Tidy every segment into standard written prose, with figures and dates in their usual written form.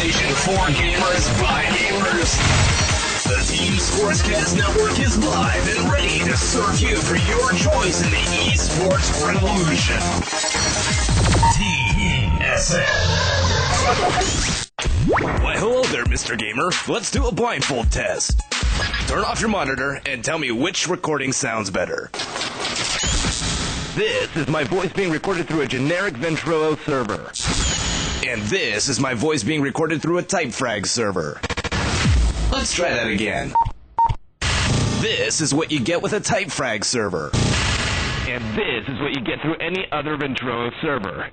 station for gamers by gamers. The Team Sportscast Network is live and ready to serve you for your choice in the esports revolution. TVsN. Why, hello there, Mr. Gamer. Let's do a blindfold test. Turn off your monitor and tell me which recording sounds better. This is my voice being recorded through a generic Ventrilo server. And this is my voice being recorded through a TypeFrag server. Let's try that again. This is what you get with a TypeFrag server. And this is what you get through any other Ventrilo server.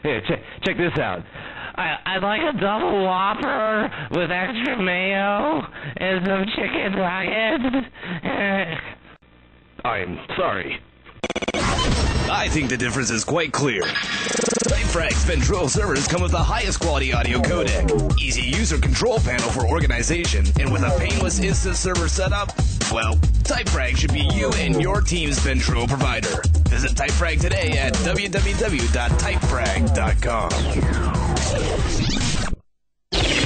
Here, check this out. I'd like a double Whopper with extra mayo and some chicken nuggets. I'm sorry. I think the difference is quite clear. TypeFrag's Ventrilo servers come with the highest quality audio codec, easy user control panel for organization, and with a painless instant server setup, well, TypeFrag should be you and your team's Ventrilo provider. Visit TypeFrag today at www.typefrag.com.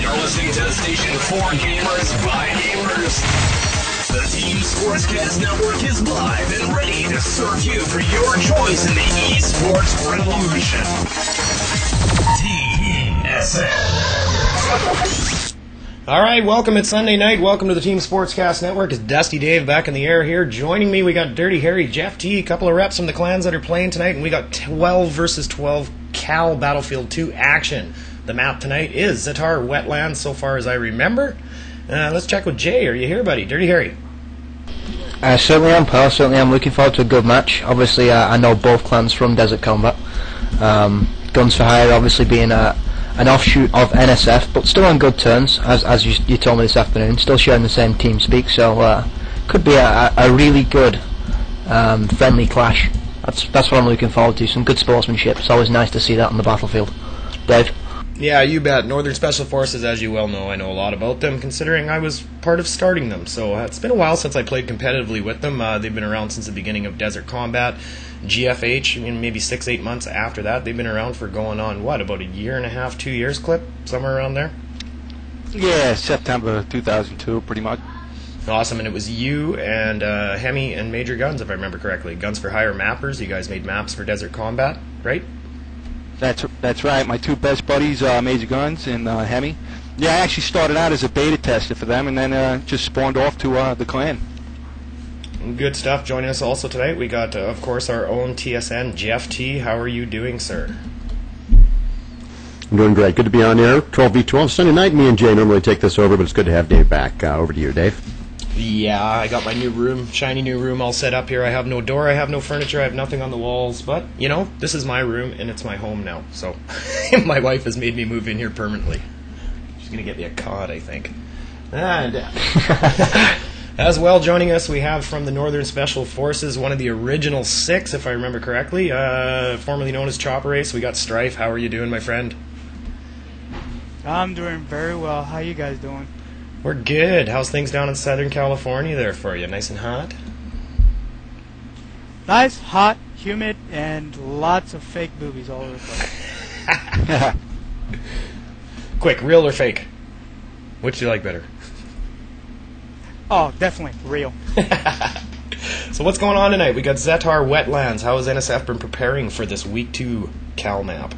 You're listening to the station for gamers by gamers. The Team Sportscast Network is live and ready to serve you for your choice in the esports revolution. TVsN. All right, welcome. It's Sunday night. Welcome to the Team Sportscast Network. It's Dusty Dave back in the air here. Joining me, we got Dirty Harry, Jeff T, a couple of reps from the clans that are playing tonight, and we got 12 versus 12 Cal Battlefield 2 action. The map tonight is Zatar Wetlands, so far as I remember. Let's check with Jay. Are you here, buddy? Dirty Harry. Certainly am, pal. Certainly am. Looking forward to a good match. Obviously, I know both clans from Desert Combat. Guns for Hire obviously being an offshoot of NSF, but still on good terms, as you told me this afternoon. Still sharing the same team speak, so could be a really good friendly clash. That's what I'm looking forward to. Some good sportsmanship. It's always nice to see that on the battlefield. Dave? Yeah, you bet. Northern Special Forces, as you well know, I know a lot about them, considering I was part of starting them. So it's been a while since I played competitively with them. They've been around since the beginning of Desert Combat. GFH, maybe 6-8 months after that. They've been around for going on, about a year and a half, 2 years, Clip? Somewhere around there? Yeah, September 2002, pretty much. Awesome, and it was you and Hemi and Major Guns, if I remember correctly. Guns for Hire mappers. You guys made maps for Desert Combat, right? That's right. My two best buddies, Major Guns and Hemi. Yeah, I actually started out as a beta tester for them, and then just spawned off to the clan. Good stuff. Joining us also tonight, we got, of course, our own TSN, Jeff T. How are you doing, sir? I'm doing great. Good to be on air. 12v12 Sunday night. Me and Jay normally take this over, but it's good to have Dave back. Over to you, Dave. Yeah, I got my new room, shiny new room all set up here. I have no door, I have no furniture, I have nothing on the walls, but, this is my room, and it's my home now, so my wife has made me move in here permanently. She's going to get me a cod, I think. And as well, joining us, we have from the Northern Special Forces, one of the original 6, if I remember correctly, formerly known as Chopper Ace. We got Strife. How are you doing, my friend? I'm doing very well. How you guys doing? We're good. How's things down in Southern California there for you? Nice and hot? Nice, hot, humid, and lots of fake boobies all over the place. Quick, real or fake? Which do you like better? Oh, definitely real. So what's going on tonight? We got Zatar Wetlands. How has NSF been preparing for this Week 2 Cal map?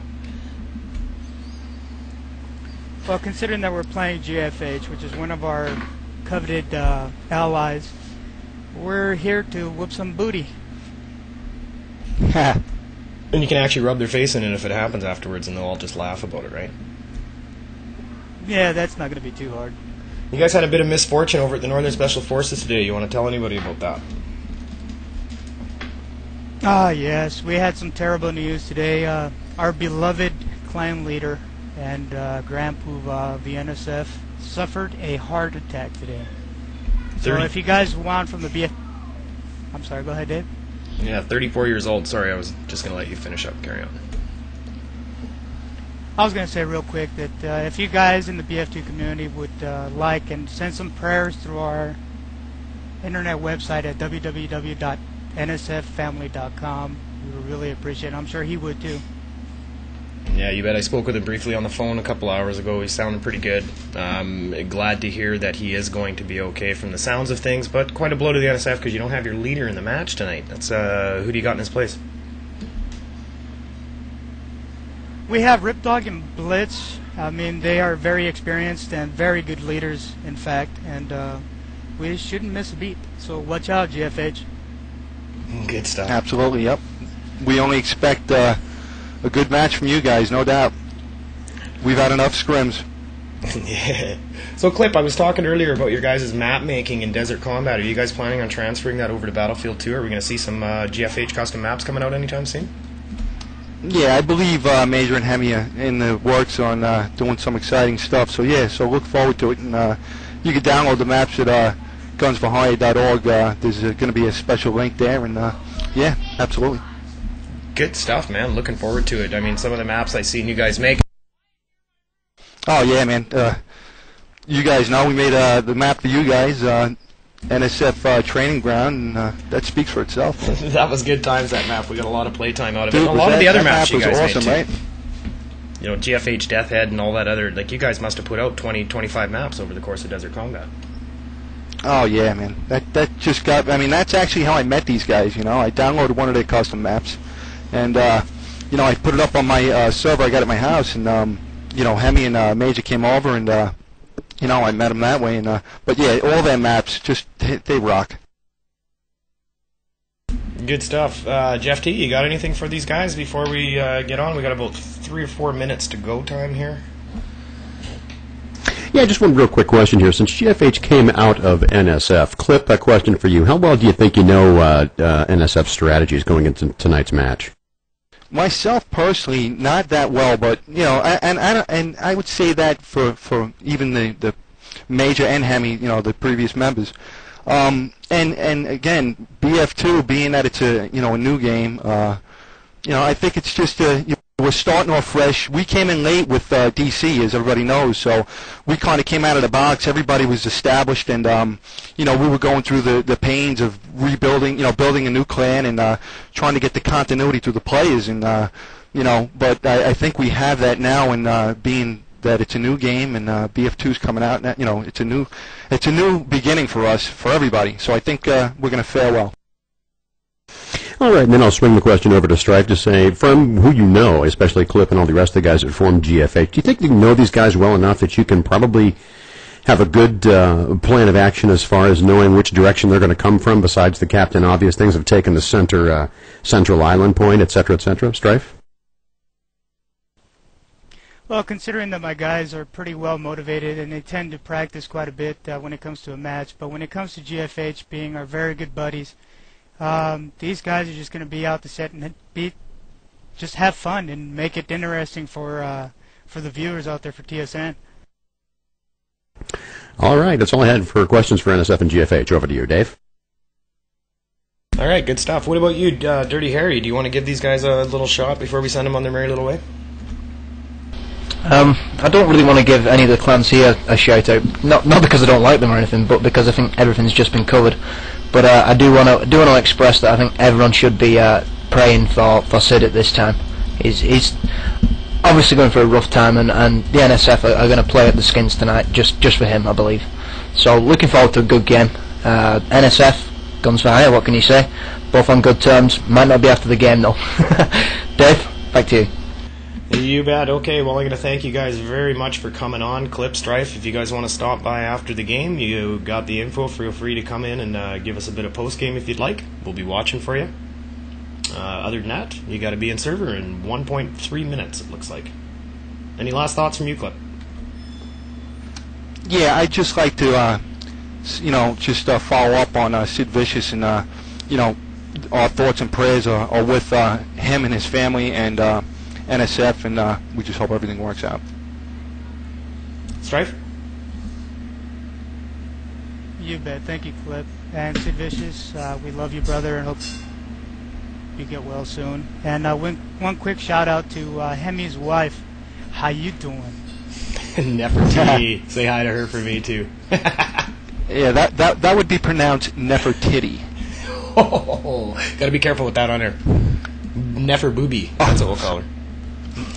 Well, considering that we're playing GFH, which is one of our coveted allies, we're here to whoop some booty. And you can actually rub their face in it if it happens afterwards, and they'll all just laugh about it, right? Yeah, that's not going to be too hard. You guys had a bit of misfortune over at the Northern Special Forces today. You want to tell anybody about that? Yes, we had some terrible news today. Our beloved clan leader and Grand Poobah of the NSF suffered a heart attack today. So if you guys want from the BF... I'm sorry, go ahead, Dave. Yeah, 34 years old. Sorry, I was just going to let you finish up. Carry on. I was going to say real quick that if you guys in the BF2 community would like and send some prayers through our internet website at www.nsffamily.com, we would really appreciate it. I'm sure he would too. Yeah, you bet. I spoke with him briefly on the phone a couple hours ago. He's sounding pretty good. Glad to hear that he is going to be okay from the sounds of things, but quite a blow to the NSF because you don't have your leader in the match tonight. That's who do you got in his place? We have Ripdog and Blitz. I mean, they are very experienced and very good leaders, in fact, and we shouldn't miss a beat. So watch out, GFH. Good stuff. Absolutely, yep. We only expect a good match from you guys, no doubt. We've had enough scrims. Yeah. So, Clip, I was talking earlier about your guys' map making in Desert Combat. Are you guys planning on transferring that over to Battlefield 2? Are we going to see some GFH custom maps coming out anytime soon? Yeah, I believe Major and Hemi are in the works on doing some exciting stuff. So yeah, so look forward to it. And you can download the maps at gunsforhire.org. There's going to be a special link there, and yeah, absolutely. Good stuff, man. Looking forward to it. I mean, some of the maps I've seen you guys make. Oh yeah, man. You guys know we made the map for you guys. NSF training ground, and that speaks for itself. That was good times, that map. We got a lot of play time out of Dude, it. A lot of the other maps you guys awesome, made, too. right? You know, GFH Deathhead and all that other, like, you guys must have put out 20, 25 maps over the course of Desert Combat. Oh yeah, man. That just got. I mean, that's actually how I met these guys. You know, I downloaded one of their custom maps, and you know, I put it up on my server I got at my house, and you know, Hemi and Major came over, and you know, I met them that way, and but yeah, all their maps just they rock. Good stuff. Jeff T, you got anything for these guys before we get on? We got about 3 or 4 minutes to go time here. Yeah, just one real quick question here. Since GFH came out of NSF, Clip, a question for you. How well do you think you know NSF strategies going into tonight's match? Myself personally, not that well, but you know, and I would say that for even the Major and Hemi, you know, the previous members, and again, BF2 being that it's a new game, you know, I think it's just we're starting off fresh. We came in late with DC, as everybody knows, so we kind of came out of the box. Everybody was established, and you know, we were going through the pains of rebuilding, you know, building a new clan and trying to get the continuity through the players, and you know, but I think we have that now, and being that it's a new game and BF2's coming out, and, you know, it's a new beginning for us, for everybody. So I think we're going to fare well. All right, and then I'll swing the question over to Strife to say, from who you know, especially Clip and all the rest of the guys that formed GFH, do you think you know these guys well enough that you can probably have a good plan of action as far as knowing which direction they're going to come from, besides the captain obvious things of taking the central island point, et cetera, Strife? Well, considering that my guys are pretty well motivated and they tend to practice quite a bit when it comes to a match, but when it comes to GFH being our very good buddies, these guys are just going to be out to set and just have fun and make it interesting for the viewers out there for TSN. All right, that's all I had for questions for NSF and GFH. Over to you, Dave. All right, good stuff. What about you, Dirty Harry? Do you want to give these guys a little shot before we send them on their merry little way? I don't really want to give any of the clans here a shout out, not because I don't like them or anything, but because I think everything's just been covered. But I do want to express that I think everyone should be praying for Sid at this time. He's obviously going through a rough time, and the NSF are going to play at the skins tonight, just for him, I believe. So looking forward to a good game. NSF, guns for hire, what can you say? Both on good terms. Might not be after the game though. Dave, back to you. You bet. Okay, well, I'm going to thank you guys very much for coming on. Clip, Strife, if you guys want to stop by after the game, you got the info. Feel free to come in and give us a bit of post-game if you'd like. We'll be watching for you. Other than that, you got to be in server in 1.3 minutes, it looks like. Any last thoughts from you, Clip? Yeah, I'd just like to, you know, just follow up on Sid Vicious, and, you know, our thoughts and prayers are with him and his family and NSF, and we just hope everything works out. Strife? You bet. Thank you, Clip. And Sid Vicious, we love you, brother, and hope you get well soon. And one quick shout out to Hemi's wife. How you doing? Nefertiti. Say hi to her for me too. Yeah, that would be pronounced Nefertiti. Oh, gotta be careful with that on her. Nefer Booby. That's what we'll call her.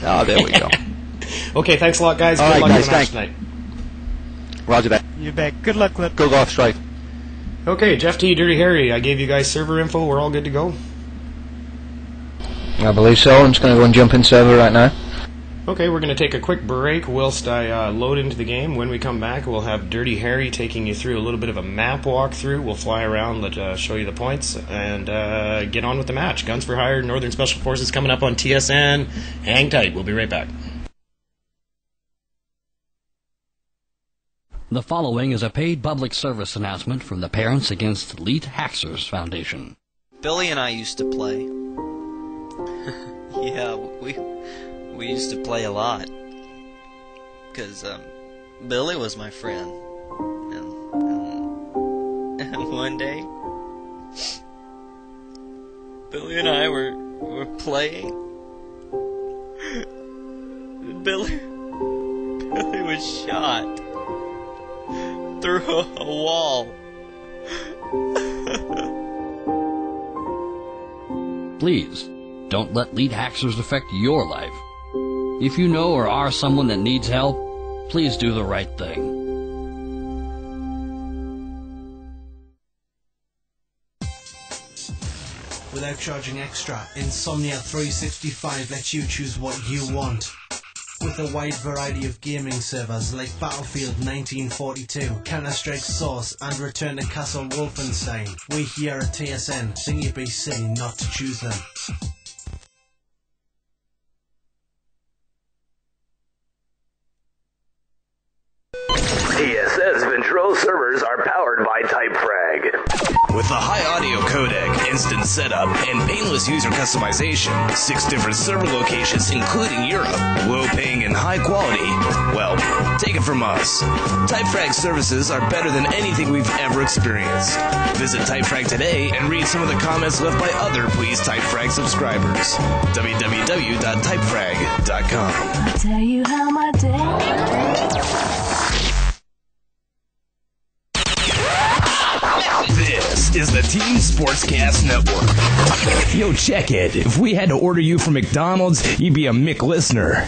Oh, there we go. Okay, thanks a lot, guys. All Good right, luck guys, in the match thanks. tonight. Roger that. You bet. Good luck, Clip. Go golf, Strife. Okay, Jeff T, Dirty Harry, I gave you guys server info. We're all good to go? I believe so. I'm just going to go and jump in server right now. Okay, we're going to take a quick break whilst I load into the game. When we come back, we'll have Dirty Harry taking you through a little bit of a map walkthrough. We'll fly around, show you the points, and get on with the match. Guns for Hire, Northern Special Forces coming up on TSN. Hang tight. We'll be right back. The following is a paid public service announcement from the Parents Against Elite Hackers Foundation. Billy and I used to play. Yeah, we used to play a lot. Because Billy was my friend. And one day, Billy and I were playing. Billy was shot through a wall. Please, don't let lead hackers affect your life. If you know or are someone that needs help, please do the right thing. Without charging extra, Insomnia 365 lets you choose what you want. With a wide variety of gaming servers like Battlefield 1942, Counter-Strike Source and Return to Castle Wolfenstein, we here at TSN think you'd be silly not to choose them. TSN's Ventrilo servers are powered by TypeFrag. With a high audio codec, instant setup, and painless user customization, 6 different server locations including Europe, low paying and high quality, well, take it from us. TypeFrag services are better than anything we've ever experienced. Visit TypeFrag today and read some of the comments left by other pleased TypeFrag subscribers. www.typefrag.com. I'll tell you how my day. This is the Team Sportscast Network. Yo, check it. If we had to order you from McDonald's, you'd be a Mick listener.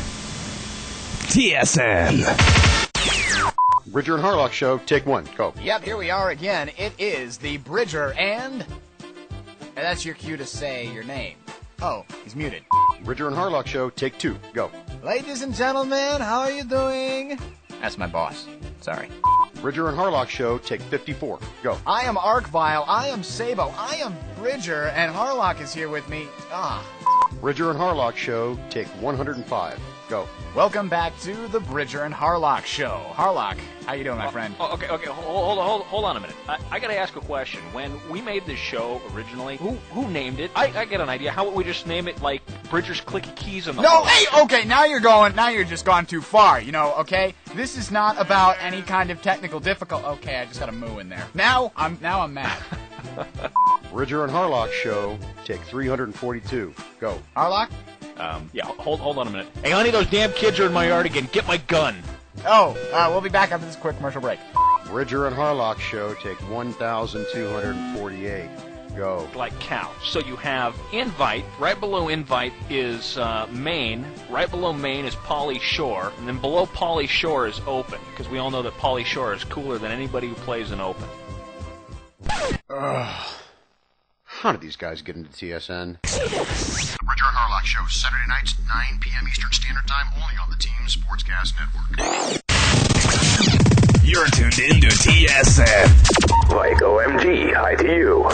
TSN. Bridger and Harlock Show, take 1, go. Yep, here we are again. It is the Bridger and that's your cue to say your name. Oh, he's muted. Bridger and Harlock Show, take 2, go. Ladies and gentlemen, how are you doing? That's my boss. Sorry. Bridger and Harlock Show, take 54, go. I am Arkvile, I am Sabo, I am Bridger, and Harlock is here with me. Bridger and Harlock Show, take 105, go. Welcome back to the Bridger and Harlock Show. Harlock, how you doing, my friend? Okay, hold on a minute. I gotta ask a question. When we made this show originally, who named it? I get an idea. How would we just name it like Bridger's Clicky Keys and the No, hey, okay, now you're just gone too far, okay? This is not about any kind of technical difficult. Okay, I just got a moo in there. Now I'm mad. Bridger and Harlock Show, take 342, go. Harlock? Yeah, hold on a minute. Hey, honey, those damn kids are in my yard again. Get my gun. We'll be back after this quick commercial break. Bridger and Harlock Show, take 1,248, go. Like cow. So you have invite. Right below invite is main. Right below main is Pauly Shore. And then below Pauly Shore is open. Because we all know that Pauly Shore is cooler than anybody who plays in open. How did these guys get into TSN? Bridger and Harlock Show, Saturday nights, 9 p.m. Eastern Standard Time, only on the Team Sportscast Network. You're tuned in to TSN. Like OMG, hi to you.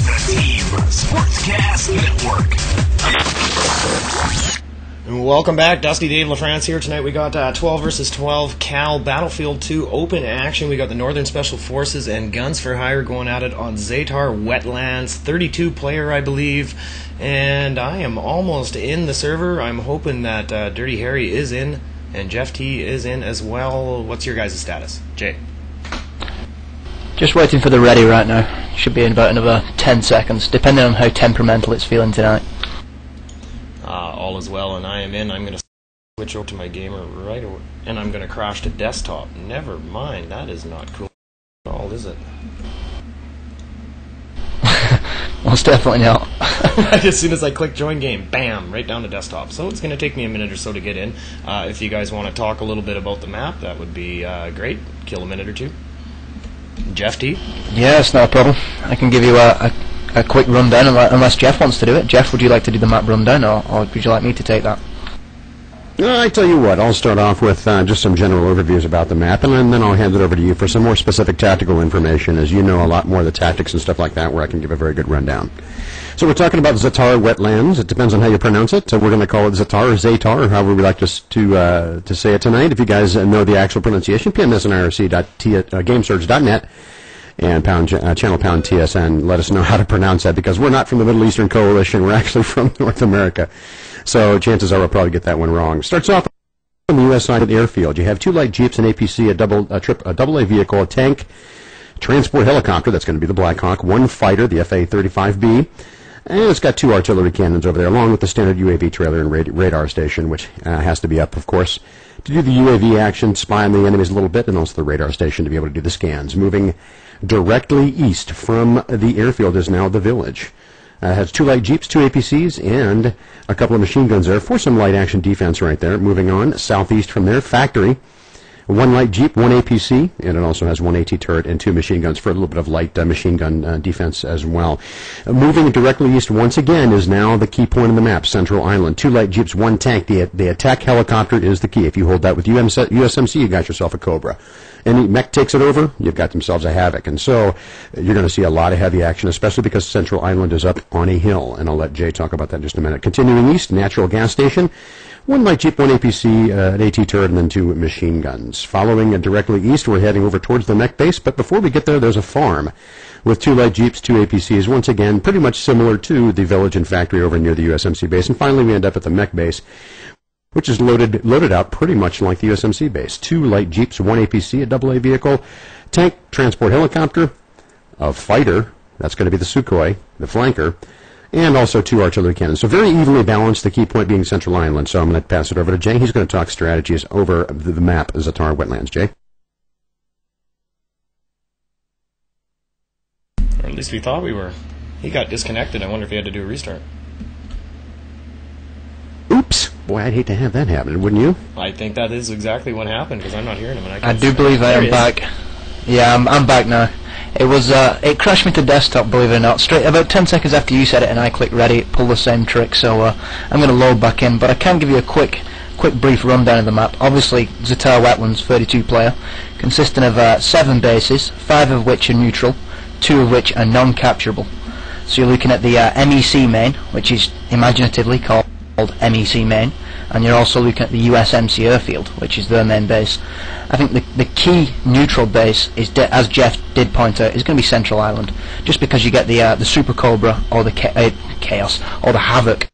The Team Sportscast Network. Welcome back, Dusty Dave LaFrance here. Tonight we got 12 versus 12 Cal Battlefield 2 open action. We got the Northern Special Forces and Guns for Hire going at it on Zatar Wetlands. 32 player, I believe. And I am almost in the server. I'm hoping that Dirty Harry is in and Jeff T is in as well. What's your guys' status? Jay? Just waiting for the ready right now. Should be in about another 10 seconds, depending on how temperamental it's feeling tonight. All is well, and I am in. I'm going to switch over to my gamer right away, and I'm going to crash to desktop. Never mind, that is not cool at all, is it? Most definitely not. As soon as I click join game, bam, right down to desktop. So it's going to take me a minute or so to get in. If you guys want to talk a little bit about the map, that would be great. Kill a minute or two. Jeff T? Yeah, it's not a problem. I can give you a quick rundown unless Jeff wants to do it. Jeff, would you like to do the map rundown, or would you like me to take that? I tell you what, I'll start off with just some general overviews about the map, and then I'll hand it over to you for some more specific tactical information, as you know a lot more of the tactics and stuff like that, where I can give a very good rundown. So we're talking about Zatar Wetlands. It depends on how you pronounce it. So we're going to call it Zatar or Zatar, or however we like to say it tonight. If you guys know the actual pronunciation, pmsnirc.gamesurge.net and channel pound TSN. Let us know how to pronounce that, because we're not from the Middle Eastern Coalition. We're actually from North America. So chances are we'll probably get that one wrong. Starts off on the U.S. side of the airfield. You have 2 light jeeps, an APC, a double A vehicle, a tank, transport helicopter, that's going to be the Black Hawk, 1 fighter, the FA-35B, and it's got 2 artillery cannons over there, along with the standard UAV trailer and radar station, which has to be up, of course, to do the UAV action, spy on the enemies a little bit, and also the radar station to be able to do the scans. Moving directly east from the airfield is now the village. It has 2 light jeeps, 2 APCs, and a couple of machine guns there for some light action defense right there. Moving on, southeast from there, factory. 1 light jeep, 1 APC, and it also has 1 AT turret and 2 machine guns for a little bit of light machine gun defense as well. Moving directly east once again is now the key point on the map, Central Island. 2 light jeeps, 1 tank. The attack helicopter is the key. If you hold that with USMC, you got yourself a Cobra. Any mech takes it over, you've got themselves a Havoc. And so you're going to see a lot of heavy action, especially because Central Island is up on a hill. And I'll let Jay talk about that in just a minute. Continuing east, natural gas station. 1 light jeep, 1 APC, an AT turret, and then 2 machine guns. Following directly east, we're heading over towards the mech base, but before we get there, there's a farm with 2 light jeeps, 2 APCs, once again, pretty much similar to the village and factory over near the USMC base. And finally, we end up at the mech base, which is loaded out pretty much like the USMC base. 2 light jeeps, 1 APC, a double A vehicle, tank, transport helicopter, a fighter, that's going to be the Sukhoi, the flanker, and also 2 artillery cannons. So very evenly balanced, the key point being Central Island. So I'm going to pass it over to Jay. He's going to talk strategies over the map, Zatar Wetlands. Jay? Or at least we thought we were. He got disconnected. I wonder if he had to do a restart. Oops. Boy, I'd hate to have that happen, wouldn't you? I think that is exactly what happened, because I'm not hearing him. And I do believe I am back. Yeah, I'm back now. It was it crashed me to desktop, believe it or not. Straight about 10 seconds after you said it, and I clicked ready, it pulled the same trick. So I'm going to load back in, but I can give you a quick brief rundown of the map. Obviously, Zatar Wetlands, 32 player, consisting of 7 bases, 5 of which are neutral, 2 of which are non-capturable. So you're looking at the MEC main, which is imaginatively called MEC main, and you're also looking at the USMC airfield, which is their main base. I think the key neutral base is, as Jeff did point out, is going to be Central Island, just because you get the Super Cobra or the Chaos or the Havoc,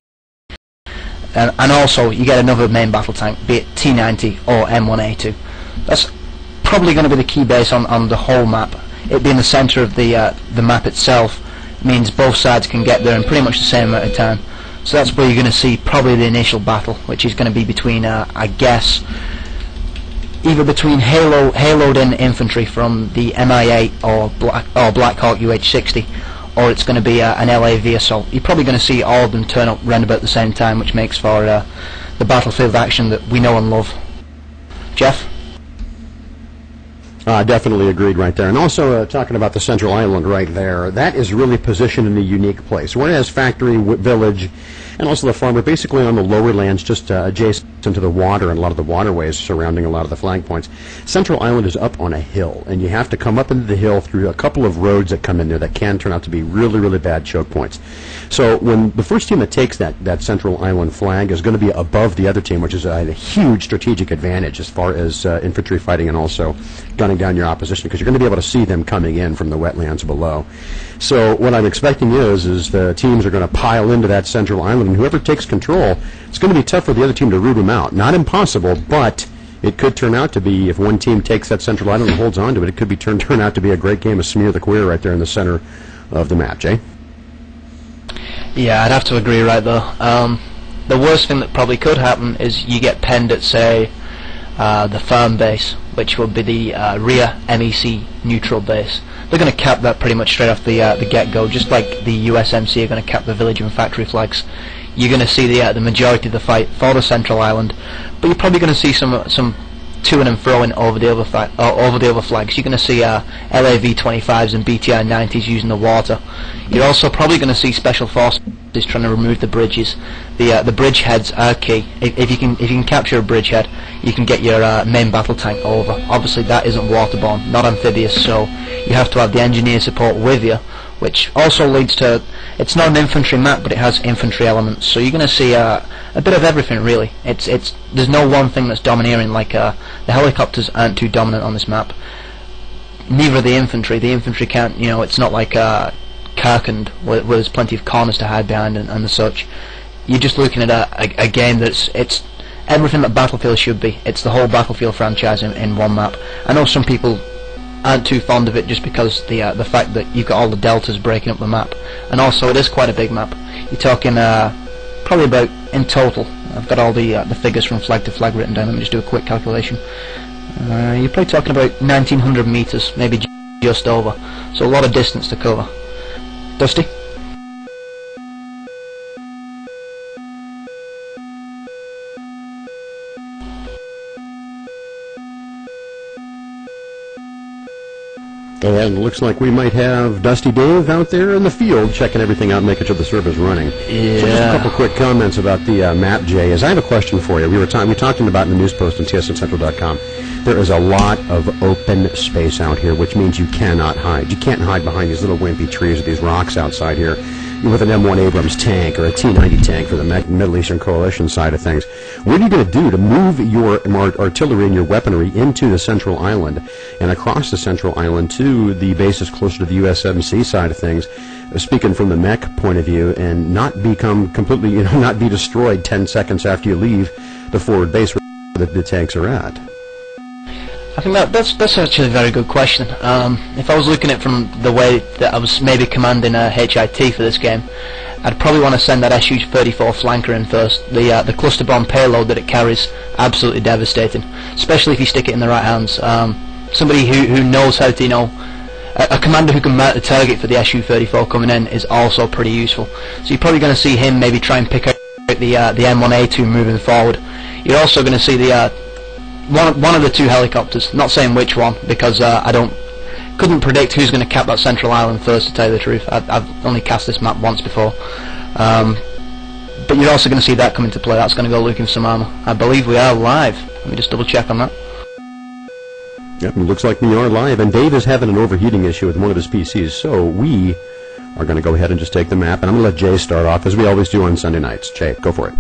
and also you get another main battle tank, be it T90 or M1A2. That's probably going to be the key base on the whole map. It being the centre of the map itself means both sides can get there in pretty much the same amount of time. So that's where you're going to see probably the initial battle, which is going to be between, I guess, either between haloed in infantry from the MI8 or Black Hawk UH-60, or it's going to be an LAV assault. You're probably going to see all of them turn up round about the same time, which makes for the battlefield action that we know and love. Jeff? Definitely agreed right there. And also talking about the Central Island right there, that is really positioned in a unique place. Whereas Factory, Village, and also the farm are basically on the lower lands just adjacent to the water and a lot of the waterways surrounding a lot of the flag points. Central Island is up on a hill, and you have to come up into the hill through a couple of roads that come in there that can turn out to be really, really bad choke points. So when the first team that takes that Central Island flag is going to be above the other team, which is a huge strategic advantage as far as infantry fighting and also gunning down your opposition, because you're going to be able to see them coming in from the wetlands below. So what I'm expecting is the teams are going to pile into that Central Island, and whoever takes control, it's going to be tough for the other team to root them out. Not impossible, but it could turn out to be, if one team takes that Central Island and holds on to it, it could be turn out to be a great game of Smear the Queer right there in the center of the map. Jay? Yeah, I'd have to agree right there. The worst thing that probably could happen is you get penned at, say, the firm base, which will be the rear MEC neutral base. They're going to cap that pretty much straight off the get-go, just like the USMC are going to cap the village and factory flags. You're going to see the majority of the fight for the central island, but you're probably going to see some to-ing and fro-ing over the other flags. You're going to see LAV-25s and BTI-90s using the water. You're also probably going to see special forces trying to remove the bridges. The bridge heads are key. If you can capture a bridgehead, you can get your main battle tank over. Obviously, that isn't waterborne, not amphibious, so you have to have the engineer support with you, which also leads to, it's not an infantry map, but it has infantry elements, so you're going to see a bit of everything, really. There's no one thing that's domineering, like the helicopters aren't too dominant on this map. Neither are the infantry. The infantry can't, it's not like Kirkand, where there's plenty of corners to hide behind and such. You're just looking at a game that's, it's everything that Battlefield should be. It's the whole Battlefield franchise in one map. I know some people aren't too fond of it just because the fact that you've got all the deltas breaking up the map, and also it is quite a big map. You're talking probably about, in total, I've got all the figures from flag to flag written down. Let me just do a quick calculation. You're probably talking about 1900 meters, maybe just over, so a lot of distance to cover. Dusty? And it looks like we might have Dusty Dave out there in the field checking everything out, making sure the server's running. Yeah. So just a couple quick comments about the map, Jay. As I have a question for you. We talked about in the news post on TSNCentral.com. There is a lot of open space out here, which means you cannot hide. You can't hide behind these little wimpy trees or these rocks outside here with an M1 Abrams tank or a T-90 tank for the Middle Eastern Coalition side of things. What are you going to do to move your artillery and your weaponry into the central island and across the central island to the bases closer to the USMC side of things, speaking from the mech point of view, and not become completely, not be destroyed 10 seconds after you leave the forward base where the tanks are at? I think that's actually a very good question. If I was looking at it from the way that I was maybe commanding a HIT for this game, I'd probably want to send that SU-34 flanker in first. The cluster bomb payload that it carries, absolutely devastating, especially if you stick it in the right hands. Somebody who knows how to, a commander who can mount the target for the SU-34 coming in is also pretty useful. So you're probably going to see him maybe try and pick out the M1A2 moving forward. You're also going to see the one of the two helicopters, not saying which one, because I couldn't predict who's going to cap that central island first, to tell you the truth. I've only cast this map once before. But you're also going to see that come into play. That's going to go looking for some armor. I believe we are live. Let me just double check on that. Yep, it looks like we are live, and Dave is having an overheating issue with one of his PCs, so we are going to go ahead and just take the map, and I'm going to let Jay start off, as we always do on Sunday nights. Jay, go for it.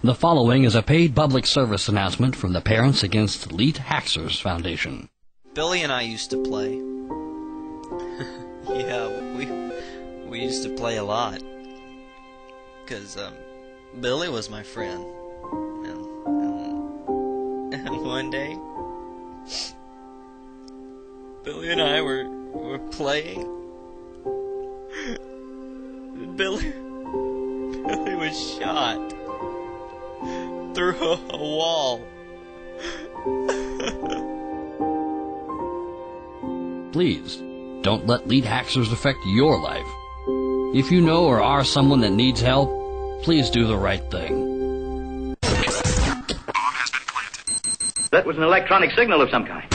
The following is a paid public service announcement from the Parents Against Lead Haxers Foundation. Billy and I used to play. Yeah, we used to play a lot. Because Billy was my friend. And one day, Billy and I were playing. Billy was shot through a wall. Please, don't let lead haxers affect your life. If you know or are someone that needs help, please do the right thing. That was an electronic signal of some kind.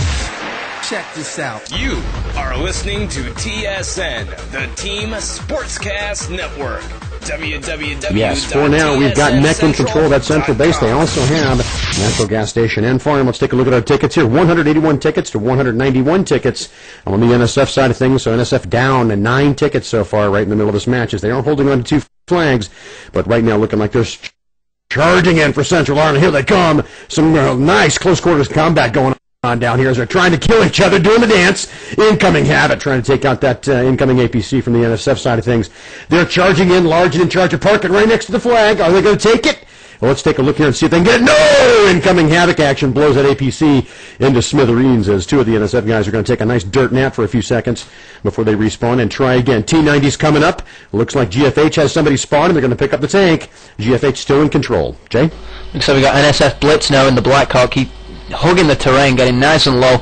Check this out. You are listening to TSN, the Team Sportscast Network. www. Yes, for now, we've got NEC in control of that central base. They also have natural gas station and farm. Let's take a look at our tickets here. 181 tickets to 191 tickets on the NSF side of things. So NSF down and 9 tickets so far right in the middle of this match as they are holding on to 2 flags. But right now looking like they're charging in for Central Ireland. Here they come. Some nice close quarters combat going on down here as they're trying to kill each other, doing the dance. Incoming Havoc, trying to take out that incoming APC from the NSF side of things. They're charging in, large and in charge of parking right next to the flag. Are they going to take it? Well, let's take a look here and see if they can get it. No! Incoming Havoc action blows that APC into smithereens as 2 of the NSF guys are going to take a nice dirt nap for a few seconds before they respawn and try again. T90's coming up. Looks like GFH has somebody spawned and they're going to pick up the tank. GFH still in control. Jay? Looks like we got NSF Blitz now in the Blackhawk. He hugging the terrain, getting nice and low.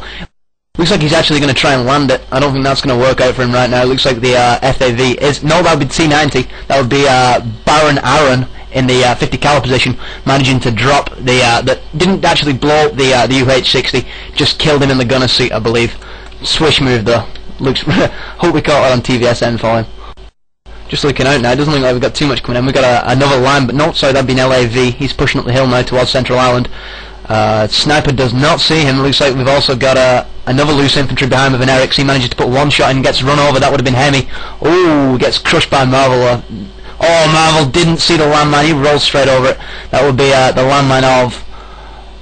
Looks like he's actually going to try and land it. I don't think that's going to work out for him right now. It looks like the FAV is... No, that would be T90. That would be Baron Aaron in the 50 cal position, managing to drop the... that didn't actually blow up the UH-60, just killed him in the gunner seat, I believe. Swish move, though. Looks... Hope we caught it on TVsN for him. Just looking out now, it doesn't look like we've got too much coming in. We've got another line, but no, sorry, that'd be an LAV. He's pushing up the hill now towards Central Ireland. Sniper does not see him. Looks like we've also got another loose infantry behind with an Erics. He manages to put one shot in and gets run over. That would have been Hemi. Oh, gets crushed by Marvel. Oh, Marvel didn't see the landmine. He rolls straight over it. That would be the landmine of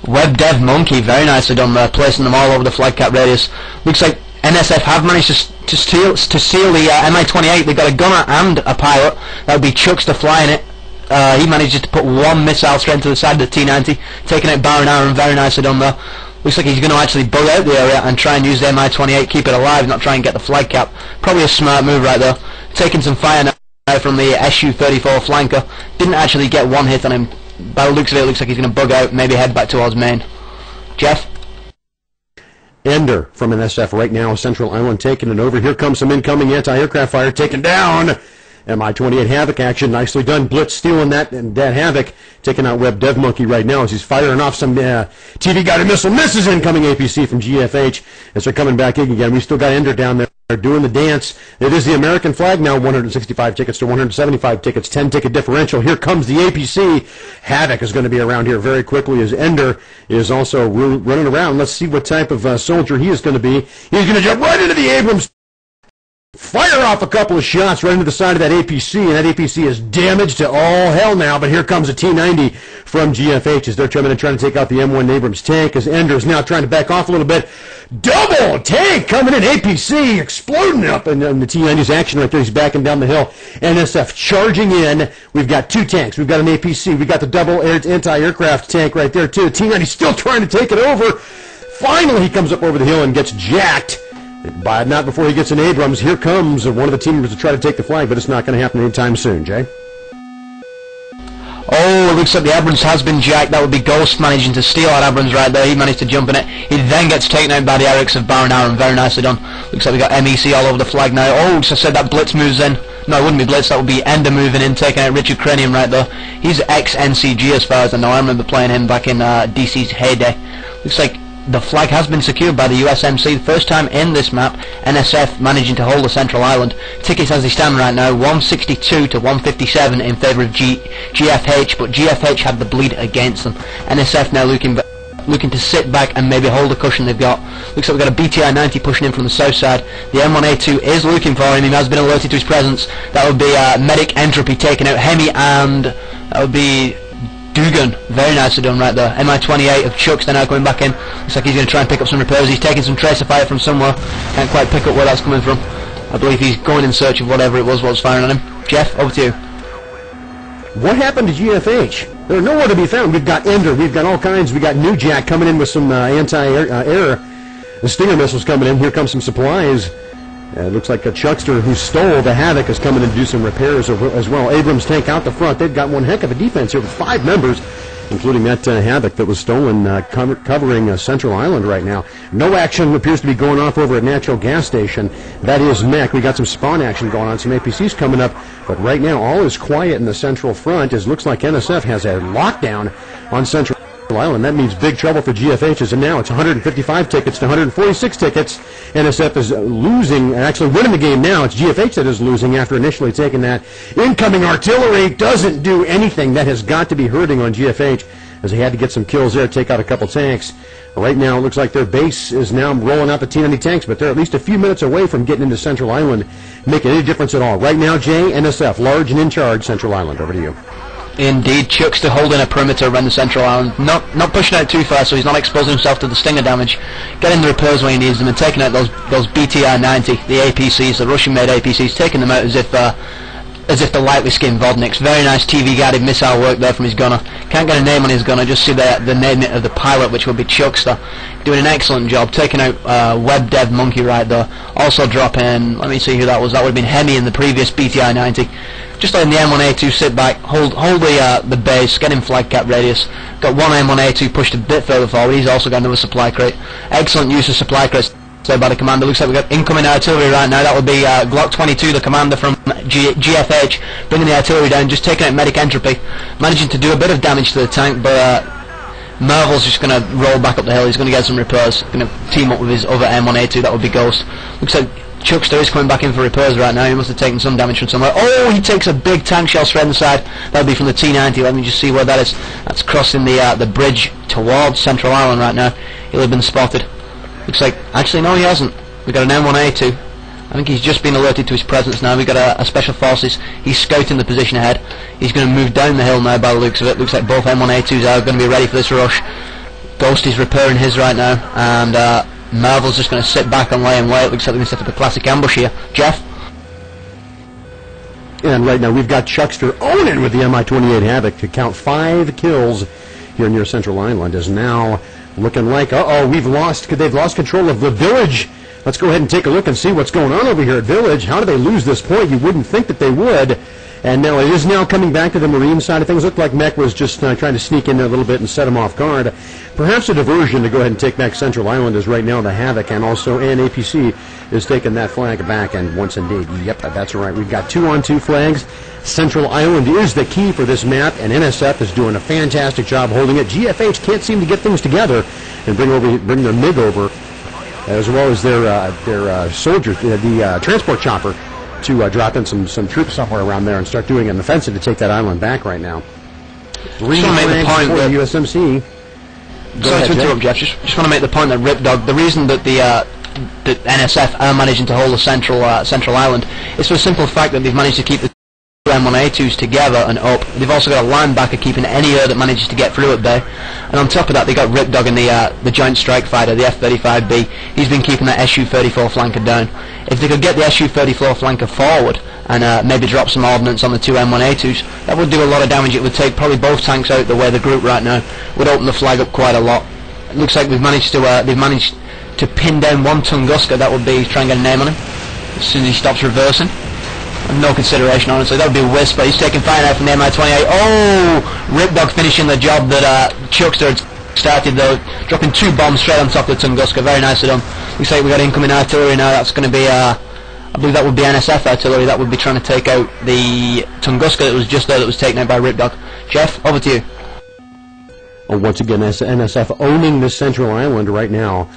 Web Dev Monkey. Very nicely done there, placing them all over the flag cap radius. Looks like NSF have managed to steal the Mi-28. They've got a gunner and a pilot. That would be Chuckster flying it. He manages to put one missile straight into the side of the T90, taking out Baron Aaron. Very nicely done there. Looks like he's going to actually bug out the area and try and use the Mi-28, keep it alive, not try and get the flag cap. Probably a smart move right there. Taking some fire now from the Su-34 flanker. Didn't actually get one hit on him. By the looks of it, looks like he's going to bug out, maybe head back towards main. Jeff? Ender from NSF right now, Central Island taking it over. Here comes some incoming anti-aircraft fire, taken down. Mi-28 Havoc action, nicely done. Blitz stealing that, and that Havoc taking out Web Dev Monkey right now as he's firing off some TV guided missile. Misses incoming APC from GFH as they're coming back in again. We still got Ender down there doing the dance. It is the American flag now, 165 tickets to 175 tickets, 10 ticket differential. Here comes the APC. Havoc is going to be around here very quickly as Ender is also running around. Let's see what type of soldier he is going to be. He's going to jump right into the Abrams. Fire off a couple of shots right into the side of that APC, and that APC is damaged to all hell now, but here comes a T-90 from GFH as they're trying to take out the M1 Abrams tank as Ender is now trying to back off a little bit. Double tank coming in, APC exploding up, and the T-90's action right there, he's backing down the hill. NSF charging in. We've got 2 tanks. We've got an APC. We've got the double anti-aircraft tank right there, too. T-90's still trying to take it over. Finally, he comes up over the hill and gets jacked. But not before he gets an Abrams. Here comes one of the team members to try to take the flag, but it's not going to happen anytime soon, Jay. Oh, it looks like the Abrams has been jacked. That would be Ghost managing to steal that Abrams right there. He managed to jump in it. He then gets taken out by the Erics of Baron Aaron. Very nicely done. Looks like we got MEC all over the flag now. Oh, so I said that Blitz moves in. No, it wouldn't be Blitz. That would be Ender moving in, taking out Richard Cranium right there. He's ex-NCG as far as I know. I remember playing him back in DC's heyday. Looks like the flag has been secured by the USMC. The first time in this map, NSF managing to hold the Central Island. Tickets as they stand right now, 162 to 157 in favour of GFH, but GFH had the bleed against them. NSF now looking to sit back and maybe hold the cushion they've got. Looks like we've got a BTI 90 pushing in from the south side. The M1A2 is looking for him. He has been alerted to his presence. That would be Medic Entropy taking out Hemi, and that would be Dugan. Very nicely done right there. MI-28 of Chucks, they're now coming back in. Looks like he's going to try and pick up some repairs. He's taking some tracer fire from somewhere. Can't quite pick up where that's coming from. I believe he's going in search of whatever it was what was firing on him. Jeff, over to you. What happened to GFH? They're nowhere to be found. We've got Ender, we've got all kinds. We've got New Jack coming in with some anti-air Stinger missiles coming in. Here comes some supplies. It looks like a Chuckster who stole the Havoc is coming in to do some repairs as well. Abrams tank out the front. They've got one heck of a defense here with 5 members, including that Havoc that was stolen, covering Central Island right now. No action appears to be going off over at Natural Gas Station. That is mech. We got some spawn action going on, some APCs coming up, but right now all is quiet in the Central Front. It looks like NSF has a lockdown on Central Island. That means big trouble for GFH, and now it's 155 tickets to 146 tickets. NSF is losing, actually winning the game now. It's GFH that is losing after initially taking that. Incoming artillery doesn't do anything. That has got to be hurting on GFH, as they had to get some kills there, take out a couple tanks. Right now it looks like their base is now rolling out the T-90 tanks, but they're at least a few minutes away from getting into Central Island, making any difference at all. Right now, Jay, NSF, large and in charge, Central Island. Over to you. Indeed, Chuck's holding a perimeter around the Central Island, not pushing out too far, so he's not exposing himself to the Stinger damage, getting the repairs when he needs them, and taking out those BTR-90, the APCs, the Russian-made APCs, taking them out as if they're lightly skinned Vodniks. Very nice TV-guided missile work there from his gunner. Can't get a name on his gunner, just see the name of the pilot, which would be Chuckster. Doing an excellent job, taking out Web Dev Monkey right there. Also dropping, let me see who that was, that would have been Hemi in the previous BTR-90. Just letting the M1A2 sit back, hold the base, get him flag cap radius. Got one M1A2 pushed a bit further forward. He's also got another supply crate. Excellent use of supply crates there by the commander. Looks like we've got incoming artillery right now. That would be Glock 22, the commander from GFH, bringing the artillery down, just taking out medic entropy, managing to do a bit of damage to the tank, but Marvel's just going to roll back up the hill. He's going to get some repairs, going to team up with his other M1A2, that would be Ghost. Looks like Chuckster is coming back in for repairs right now. He must have taken some damage from somewhere. Oh, he takes a big tank shell straight inside. That'll be from the T-90. Let me just see where that is. That's crossing the bridge towards Central Island right now. He'll have been spotted. Looks like, actually no, he hasn't. We've got an M1A2. I think he's just been alerted to his presence now. We've got a Special Forces. He's scouting the position ahead. He's going to move down the hill now by the looks of it. Looks like both M1A2s are going to be ready for this rush. Ghost is repairing his right now, and Marvel's just going to sit back and lay in wait. Looks like they're going to set up a classic ambush here. Jeff? And right now we've got Chuckster owning with the Mi-28 Havoc to count 5 kills here near Central Island. Is now looking like, they've lost control of the village. Let's go ahead and take a look and see what's going on over here at Village. How do they lose this point? You wouldn't think that they would. And now it is now coming back to the Marine side of things. Looked like Mech was just trying to sneak in there a little bit and set him off guard. Perhaps a diversion to go ahead and take back Central Island is right now the Havoc, and also APC is taking that flag back. And once indeed, yep, that's right. We've got 2-on-2 flags. Central Island is the key for this map, and NSF is doing a fantastic job holding it. GFH can't seem to get things together and bring their MiG over, as well as their soldiers, the transport chopper, to drop in some troops somewhere around there and start doing an offensive to take that island back right now. Just want to make the point that USMC. Sorry to interrupt, Jeff. Just want to make the point that Ripdog, the reason that the NSF are managing to hold the Central Island is for the simple fact that they've managed to keep the M1A2s together and up. They've also got a linebacker keeping any air that manages to get through at bay. And on top of that, they got Ripdog in the Joint Strike Fighter, the F-35B. He's been keeping that Su-34 flanker down. If they could get the Su-34 flanker forward and maybe drop some ordnance on the 2 M1A2s, that would do a lot of damage. It would take probably both tanks out the way the group right now. Would open the flag up quite a lot. It looks like they've managed to pin down one Tunguska. That would be try and get a name on him as soon as he stops reversing. No consideration, honestly. That would be a wisp, but he's taking fire now from the Mi-28. Oh! Ripdog finishing the job that Chuckster had started, though, dropping 2 bombs straight on top of the Tunguska. Very nicely done. Looks like we've got incoming artillery now. That's going to be, I believe that would be NSF artillery. That would be trying to take out the Tunguska that was just there, that was taken out by Ripdog. Jeff, over to you. Well, once again, NSF owning the Central Island right now.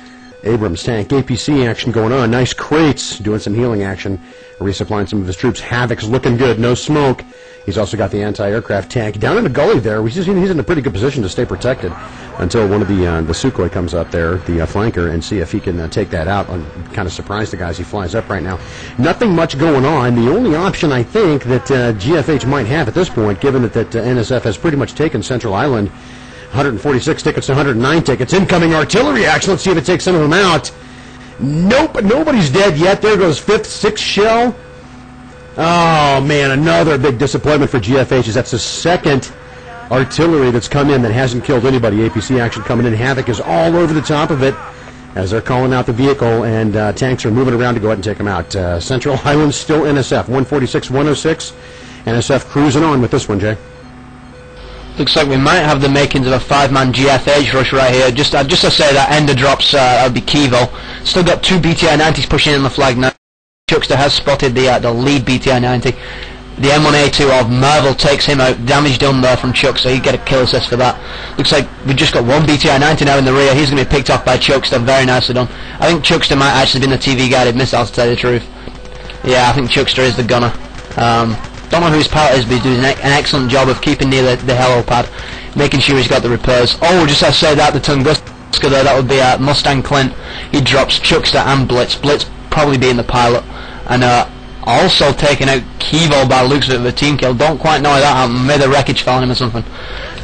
Abrams tank, APC action going on. Nice crates, doing some healing action, resupplying some of his troops. Havoc's looking good, no smoke. He's also got the anti-aircraft tank down in the gully there. He's in a pretty good position to stay protected until one of the Sukhoi comes up there, the flanker, and see if he can take that out. I'm kind of surprised the guys he flies up right now. Nothing much going on. The only option I think that GFH might have at this point, given that NSF has pretty much taken Central Island, 146 tickets to 109 tickets. Incoming artillery action. Let's see if it takes some of them out. Nope, nobody's dead yet. There goes 5th, 6th shell. Oh, man, another big disappointment for GFH is that's the second artillery that's come in that hasn't killed anybody. APC action coming in. Havoc is all over the top of it as they're calling out the vehicle, and tanks are moving around to go ahead and take them out. Central Highlands still NSF, 146, 106. NSF cruising on with this one, Jay. Looks like we might have the makings of a 5-man GFH rush right here. Just to say that Ender drops, that would be Kivo. Still got 2 BTI-90s pushing in the flag now. Chuckster has spotted the lead BTI-90. The M1A2 of Merville takes him out. Damage done there from Chuck, so he'd get a kill assist for that. Looks like we've just got 1 BTI-90 now in the rear. He's going to be picked off by Chuckster. Very nicely done. I think Chuckster might actually have been the TV-guided missile, to tell you the truth. Yeah, I think Chuckster is the gunner. Don't know who his pilot is, but he's doing an excellent job of keeping near the helipad, making sure he's got the repairs. Oh, just to say that, the Tunguska there, that would be Mustang Clint. He drops Chuckster and Blitz. Blitz probably being the pilot. And also taking out Kivo by the looks of it with a team kill. Don't quite know how that happened. Maybe the wreckage fell on him or something.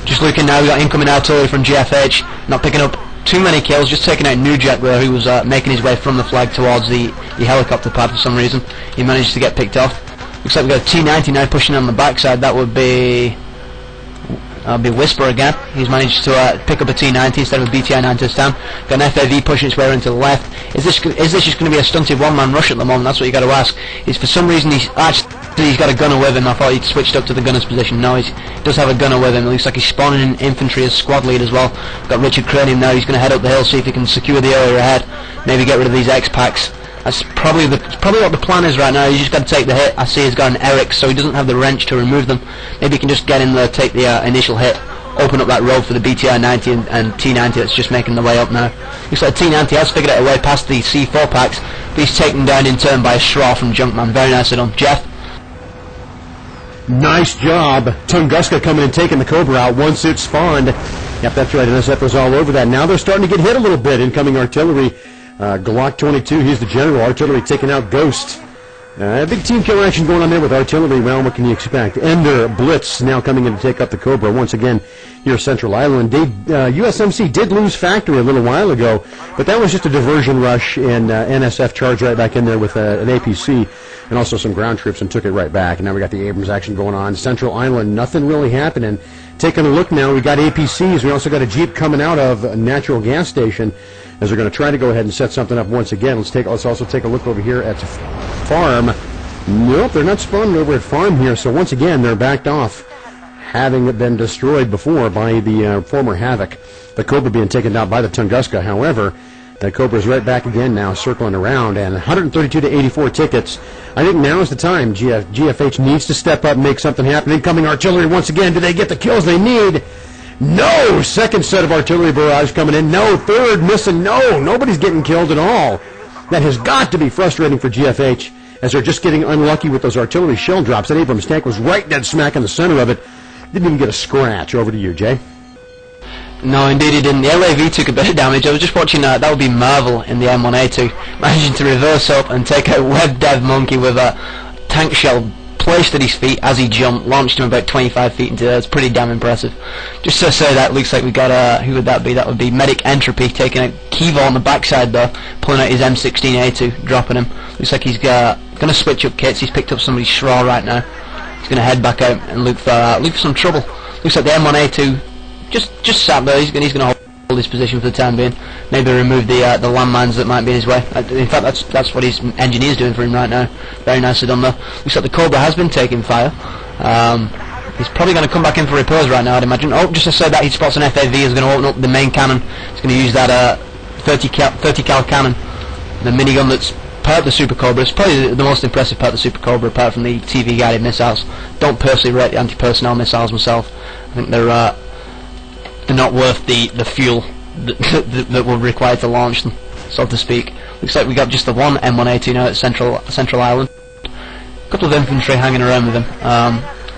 Just looking now, we got incoming artillery from GFH. Not picking up too many kills, just taking out Nujek there, who was making his way from the flag towards the helicopter pad for some reason. He managed to get picked off. Looks like we've got a T-90 now pushing on the backside. That would be Whisper again. He's managed to pick up a T-90 instead of a BTI-90 this time. Got an FAV pushing its way into the left. Is this just going to be a stunted one-man rush at the moment? That's what you got to ask. Is for some reason he's got a gunner with him. I thought he'd switched up to the gunner's position. No, he does have a gunner with him. It looks like he's spawning in infantry as squad lead as well. Got Richard Cranium now. He's going to head up the hill, see if he can secure the area ahead. Maybe get rid of these X-Packs. That's probably what the plan is right now. He's just got to take the hit. I see he's got an Eric, so he doesn't have the wrench to remove them. Maybe he can just get in there, take the initial hit, open up that road for the BTI-90 and T-90 that's just making the way up now. Looks like T-90 has figured out a way past the C4 packs, but he's taken down in turn by a straw from Junkman. Very nicely done. Jeff? Nice job. Tunguska coming and taking the Cobra out once it spawned. Yep, that's right. NSF was all over that. Now they're starting to get hit a little bit. Incoming artillery. Glock 22, he's the general. Artillery taking out Ghost. Big team kill action going on there with artillery. Well, what can you expect? Ender, Blitz now coming in to take up the Cobra once again here Central Island. USMC did lose Factory a little while ago, but that was just a diversion rush, and NSF charged right back in there with an APC and also some ground troops and took it right back. And now we got the Abrams action going on. Central Island, nothing really happening. Taking a look now, we got APCs. We also got a Jeep coming out of a natural gas station as they're going to try to go ahead and set something up once again. Let's also take a look over here at Farm. Nope, they're not spawning over at Farm here, so once again they're backed off, having been destroyed before by the former Havoc. The Cobra being taken down by the Tunguska. However, that Cobra's right back again now, circling around, and 132 to 84 tickets. I think now is the time. GFH needs to step up and make something happen. Incoming artillery once again. Do they get the kills they need? No! Second set of artillery barrage coming in. No! Third missing. No! Nobody's getting killed at all. That has got to be frustrating for GFH as they're just getting unlucky with those artillery shell drops. That Abrams tank was right dead smack in the center of it. Didn't even get a scratch. Over to you, Jay. No, indeed he didn't. The LAV took a bit of damage. I was just watching that would be Marvel in the M1A2, managing to reverse up and take out Web Dev Monkey with a tank shell placed at his feet as he jumped, launched him about 25 feet into the air. It's pretty damn impressive. Just to say that, looks like we got who would that be? That would be Medic Entropy taking out Kivo on the backside there, pulling out his M16A2, dropping him. Looks like he's going to switch up kits. He's picked up somebody's Schraw right now. He's going to head back out and look for some trouble. Looks like the M1A2 just sat there. He's going to hold his position for the time being. Maybe remove the landmines that might be in his way. In fact, that's what his engineer's doing for him right now. Very nicely done there. Looks like the Cobra has been taking fire. He's probably going to come back in for repairs right now, I'd imagine. Oh, just to say that he spots an FAV. He's going to open up the main cannon. He's going to use that 30 cal cannon, the minigun that's part of the Super Cobra. It's probably the most impressive part of the Super Cobra, apart from the TV guided missiles. Don't personally rate the anti-personnel missiles myself. I think they're not worth the fuel that will require to launch them, so to speak. Looks like we got just the one M1A2 now at Central Island. A couple of infantry hanging around with him.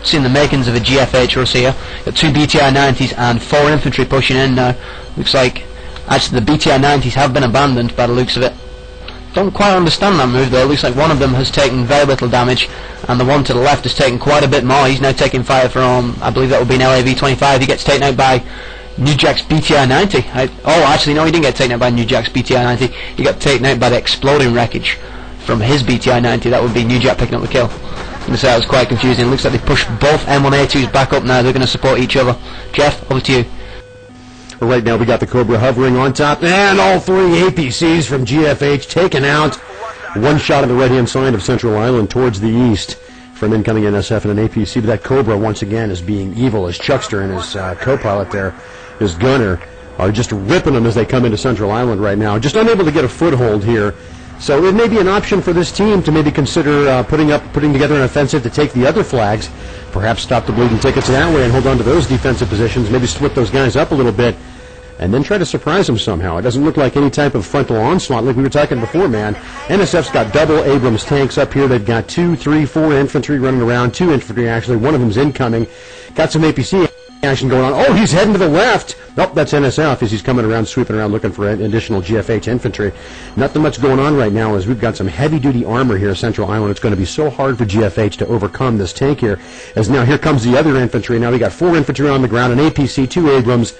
seeing the makings of a GFH rush here. Got 2 BTI 90s and 4 infantry pushing in now. Looks like actually the BTI 90s have been abandoned by the looks of it. Don't quite understand that move though. Looks like one of them has taken very little damage and the one to the left has taken quite a bit more. He's now taking fire from, I believe that would be an LAV-25. He gets taken out by New Jack's BTI 90. Actually no, he didn't get taken out by New Jack's BTI 90. He got taken out by the exploding wreckage from his BTI 90. That would be New Jack picking up the kill. I'm going to say that was quite confusing. Looks like they pushed both M1A2s back up now. They're going to support each other. Jeff, over to you. Right now we got the Cobra hovering on top, and all 3 APCs from GFH taken out. One shot on the right-hand side of Central Island towards the east from incoming NSF and an APC, but that Cobra once again is being evil as Chuckster and his co-pilot there, his gunner, are just ripping them as they come into Central Island right now. Just unable to get a foothold here. So it may be an option for this team to maybe consider putting together an offensive to take the other flags, perhaps stop the bleeding tickets that way and hold on to those defensive positions, maybe split those guys up a little bit, and then try to surprise them somehow. It doesn't look like any type of frontal onslaught like we were talking before, man. NSF's got double Abrams tanks up here. They've got 2, 3, 4 infantry running around, 2 infantry actually. One of them's incoming. Got some APC action going on. Oh, he's heading to the left. Nope, that's NSF as he's coming around, sweeping around, looking for additional GFH infantry. Nothing much going on right now as we've got some heavy-duty armor here, Central Island. It's going to be so hard for GFH to overcome this tank here. As now here comes the other infantry. Now we got 4 infantry on the ground, an APC, 2 Abrams.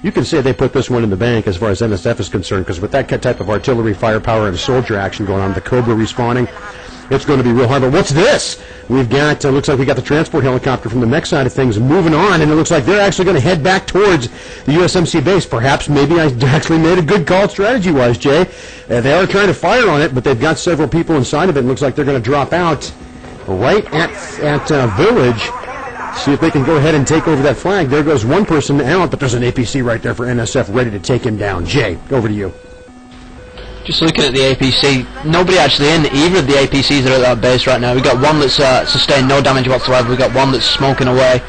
You can say they put this one in the bank as far as NSF is concerned, because with that type of artillery firepower and soldier action going on, the Cobra respawning, it's going to be real hard. But what's this? We've got, looks like we got the transport helicopter from the mech side of things moving on, and it looks like they're actually going to head back towards the USMC base. Perhaps maybe I actually made a good call strategy-wise, Jay. They are trying to fire on it, but they've got several people inside of it, and looks like they're going to drop out right at Village. See if they can go ahead and take over that flag. There goes one person out, but there's an APC right there for NSF ready to take him down. Jay, over to you. Just looking at the APC, nobody actually in either of the APCs that are at that base right now. We've got one that's sustained no damage whatsoever. We've got one that's smoking away.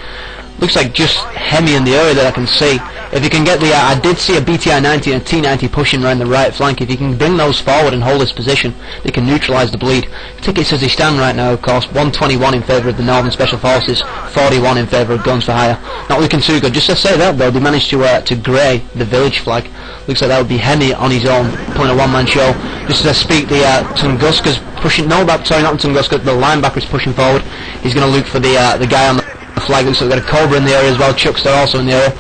Looks like just Hemi in the area that I can see. If you can get the, I did see a BTI 90 and a T90 pushing around the right flank. If you can bring those forward and hold this position, they can neutralise the bleed. Tickets as they stand right now, of course, 121 in favour of the Northern Special Forces, 41 in favour of Guns for Hire. Not looking too good. Just to say that though, they managed to grey the village flag. Looks like that would be Hemi on his own, pulling a one-man show. Just as I speak, the Tunguska's pushing, not Tunguska, the linebacker's pushing forward. He's going to look for the guy on the flag. Looks like we've got a Cobra in the area as well, Chuckster also in the area.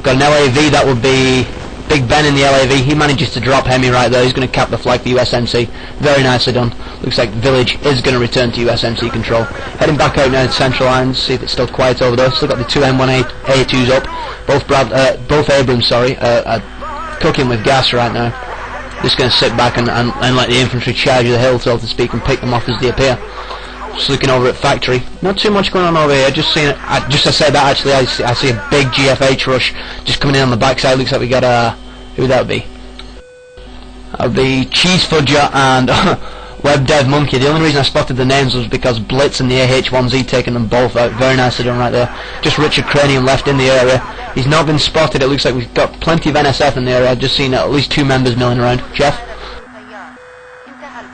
Got an LAV, that would be Big Ben in the LAV. He manages to drop Hemi right there. He's going to cap the flag for USMC. Very nicely done. Looks like Village is going to return to USMC control. Heading back out now to Central Island, see if it's still quiet over there. Still got the 2 M1A2s up. Both Abrams, are cooking with gas right now. Just going to sit back and let the infantry charge the hill, so to speak, and pick them off as they appear. Just looking over at factory, not too much going on over here. Just seeing it. Just to say that actually, I see a big GFH rush just coming in on the backside. Looks like we got who would that be? That would be Cheese Fudger and Web Dev Monkey. The only reason I spotted the names was because Blitz and the AH-1Z taking them both out. Very nicely done right there. Just Richard Cranium left in the area. He's not been spotted. It looks like we've got plenty of NSF in the area. I've just seen at least 2 members milling around. Jeff?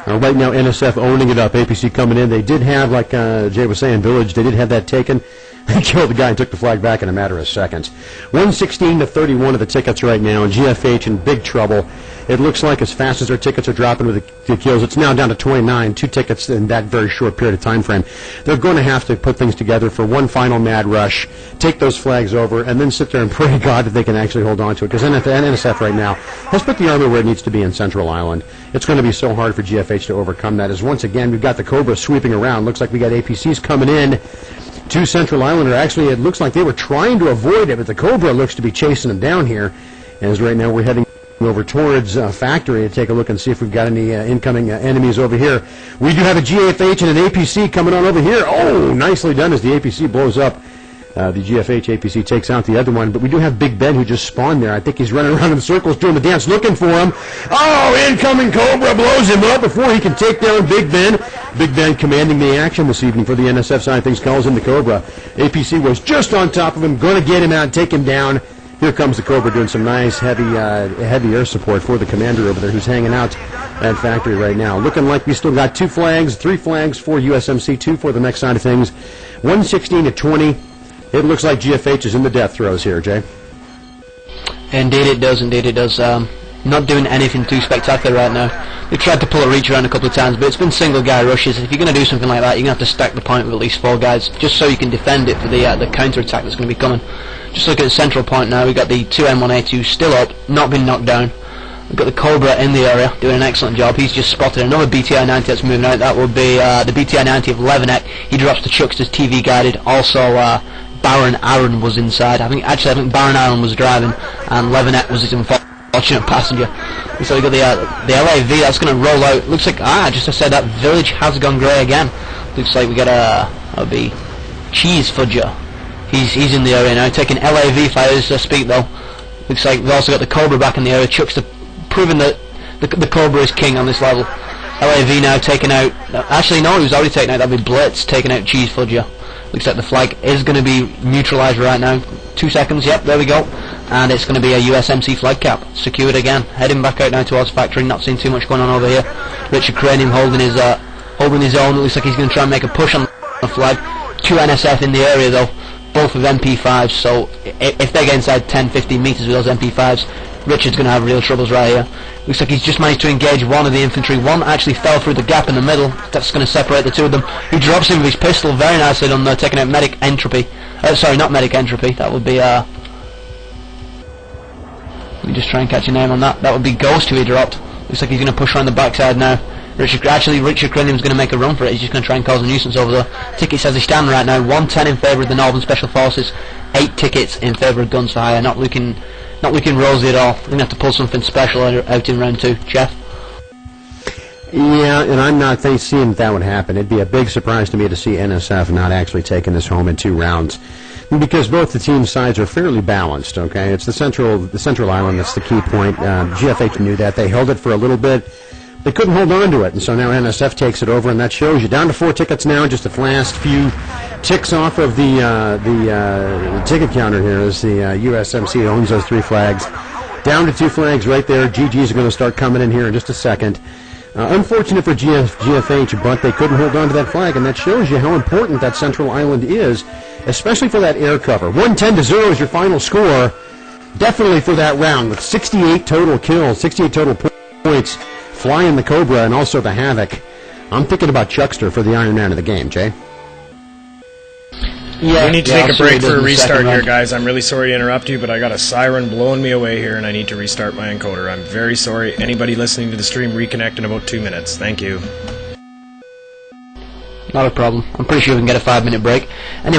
Right now, NSF owning it up. APC coming in. They did have, like Jay was saying, Village, they did have that taken. They killed the guy and took the flag back in a matter of seconds. 116 to 31 of the tickets right now, and GFH in big trouble. It looks like as fast as their tickets are dropping with the kills, it's now down to 29, 2 tickets in that very short period of time frame. They're going to have to put things together for one final mad rush, take those flags over, and then sit there and pray to God that they can actually hold on to it, because NSF right now has put the armor where it needs to be in Central Island. It's going to be so hard for GFH to overcome that, as once again we've got the Cobra sweeping around. Looks like we got APCs coming in to Central Island. Actually, it looks like they were trying to avoid it, but the Cobra looks to be chasing them down here. As right now we're heading over towards Factory to take a look and see if we've got any incoming enemies over here. We do have a GFH and an APC coming on over here. Oh, nicely done as the APC blows up. The GFH APC takes out the other one, but we do have Big Ben who just spawned there. I think he's running around in circles doing the dance looking for him. Oh, incoming Cobra blows him up before he can take down Big Ben. Big Ben commanding the action this evening for the NSF side of things, calls in the Cobra. APC was just on top of him, going to get him out, take him down. Here comes the Cobra doing some nice heavy air support for the commander over there who's hanging out at Factory right now. Looking like we still got 2 flags, 3 flags for USMC, 2 for the next side of things. 116-20. It looks like GFH is in the death throes here, Jay. Indeed it does, indeed it does. Not doing anything too spectacular right now. They tried to pull a reach around a couple of times, but it's been single guy rushes. If you're going to do something like that, you're going to have to stack the point with at least 4 guys, just so you can defend it for the counter-attack that's going to be coming. Just look at the central point now. We've got the 2M1A2 still up, not been knocked down. We've got the Cobra in the area, doing an excellent job. He's just spotted another BTI-90 that's moving out. That will be the BTI-90 of Levinet. He drops the Chucksters TV guided. Also, Baron Aaron was inside. I think Baron Aaron was driving, and Levinet was his unfortunate passenger. So we got the LAV that's going to roll out. Looks like just I said that village has gone grey again. Looks like we got that'll be Cheese Fudger. He's in the area now, taking LAV fires to speak though. Looks like we've also got the Cobra back in the area. Chuckster proving that the Cobra is king on this level. LAV now taking out. Actually, no, he was already taken out. That'll be Blitz taking out Cheese Fudger. Looks like the flag is going to be neutralised right now. 2 seconds, yep, there we go. And it's going to be a USMC flag cap. Secured again. Heading back out now towards factory. Not seeing too much going on over here. Richard Cranium holding his own. It looks like he's going to try and make a push on the flag. 2 NSF in the area though. Both with MP5s. So if they get inside 10-15 metres with those MP5s, Richard's going to have real troubles right here. Looks like he's just managed to engage one of the infantry. One actually fell through the gap in the middle. That's going to separate the two of them. He drops him with his pistol very nicely on there, taking out Medic Entropy. Sorry, not Medic Entropy. That would be, let me just try and catch a name on that. That would be Ghost who he dropped. Looks like he's going to push around the backside now. Richard Cranium's going to make a run for it. He's just going to try and cause a nuisance over there. Tickets as they stand right now, 110 in favour of the Northern Special Forces, 8 tickets in favour of Guns for Hire. Not looking rosy at all. We're going to have to pull something special out in round 2. Jeff? Yeah, and I'm not seeing that would happen. It'd be a big surprise to me to see NSF not actually taking this home in 2 rounds. Because both the team sides are fairly balanced, okay? It's the central island that's the key point. GFH knew that. They held it for a little bit. They couldn't hold on to it, and so now NSF takes it over, and that shows you. Down to 4 tickets now, just the last few ticks off of the ticket counter here as the USMC owns those 3 flags. Down to 2 flags right there. GGs are going to start coming in here in just a second. Unfortunate for GFH, but they couldn't hold on to that flag, and that shows you how important that central island is, especially for that air cover. 110-0 is your final score, definitely for that round, with 68 total kills, 68 total points, flying the Cobra and also the Havoc. I'm thinking about Chuckster for the Iron Man of the game, Jay. Yeah, we need to take a break for a restart here, guys. I'm really sorry to interrupt you, but I got a siren blowing me away here, and I need to restart my encoder. I'm very sorry. Anybody listening to the stream, reconnect in about 2 minutes. Thank you. Not a problem. I'm pretty sure we can get a 5-minute break. Anyway,